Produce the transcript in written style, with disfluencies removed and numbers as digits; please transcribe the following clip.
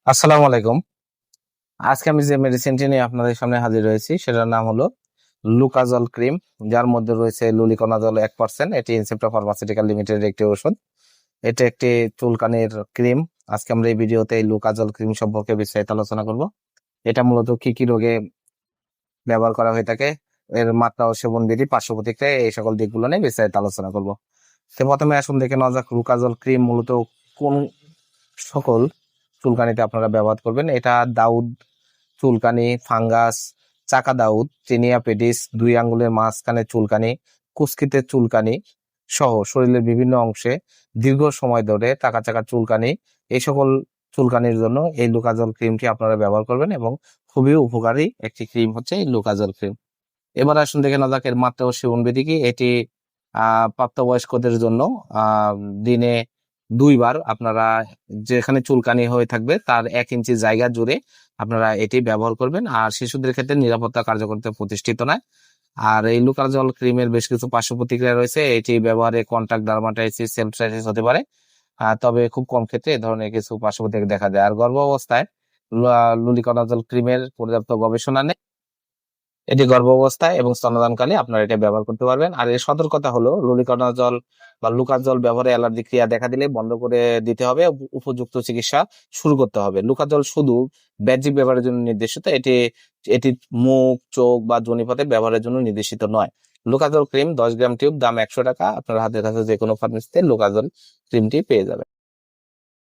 আসসালামু আলাইকুম। আজকে আমি যে মেডিসিনটি নিয়ে আপনাদের সামনে হাজির হয়েছি সেটার নাম হলো লুকাজল ক্রিম, যার মধ্যে রয়েছে লুলিকোনাজল 1%। এটি ইনসেপ্টা ফার্মাসিউটিক্যাল লিমিটেডের একটি ওষুধ। এটা একটি চুলকানির ক্রিম। আজকে আমরা এই ভিডিওতে এই লুকাজল ক্রিম সম্পর্কে বিস্তারিত আলোচনা করব। এটা মূলত কি কি রোগে ব্যবহার করা হয়ে থাকে, এর মাত্রা ও সেবন বিধি, পার্শ্ব প্রতিক্রিয়া, এই সকল দিকগুলো নিয়ে বিস্তারিত আলোচনা করব। তো প্রথমে আসুন দেখে নেওয়া যাক লুকাজল ক্রিম মূলত কোন সকল চুলকানিতে আপনারা ব্যবহার করবেন। এটা দাউদ চুলকানি, ফাঙ্গাস, চাকা দাউদ, টেনিয়া পেডিস, 2 আঙ্গুলের মাঝখানে চুলকানি, কুস্কিতে চুলকানি সহ শরীরের বিভিন্ন অংশে দীর্ঘ সময় ধরে চাকা চাকা চুলকানি, এই সকল চুলকানির জন্য এই লুকাজল ক্রিমটি আপনারা ব্যবহার করবেন এবং খুবই উপকারী একটি ক্রিম হচ্ছে এই লুকাজল ক্রিম। এবার আসুন দেখে নেওয়া যাক এর মাত্রা ও সেবন বিধি কি। এটি প্রাপ্তবয়স্কদের জন্য দিনে 2 বার আপনারা যেখানে চুলকানি হয়ে থাকবে তার 1 ইঞ্চি জায়গা জুড়ে আপনারা এটি ব্যবহার করবেন। আর শিশুদের ক্ষেত্রে নিরাপত্তা কার্যকরিতা প্রতিষ্ঠিত নয়। আর এই লুকাজল ক্রিমের বেশ কিছু পার্শ্ব প্রতিক্রিয়া রয়েছে। এটি ব্যবহারে কন্টাক্ট ডার্মাটাইটিস, সেলফাইটিস হতে পারে। তবে খুব কম ক্ষেত্রে এ ধরনের কিছু পার্শ্ব প্রতিক্রিয়া দেখা যায়। আর গর্ভাবস্থায় লুলিকোনাজল ক্রিমের পর্যাপ্ত গবেষণা নেই। এটি গর্ভাবস্থায় এবং স্তন্যদানকালে আপনারা এটা ব্যবহার করতে পারবেন। আর এর সতর্কতা হলো লুলিকোনাজল বা লুকাজল ব্যবহারে অ্যালার্জি ক্রিয়া দেখা দিলে বন্ধ করে দিতে হবে, উপযুক্ত চিকিৎসা শুরু করতে হবে। লুকাজল শুধু বাহ্যিক ব্যবহারের জন্য নির্দেশিত, এটি এটি মুখ, চোখ বা যোনিপথে ব্যবহারের জন্য নির্দেশিত নয়। লুকাজল ক্রিম 10 গ্রাম টিউব, দাম 100 টাকা। আপনার হাতের কাছে যে কোনো ফার্মেসিতে লুকাজল ক্রিমটি পেয়ে যাবেন।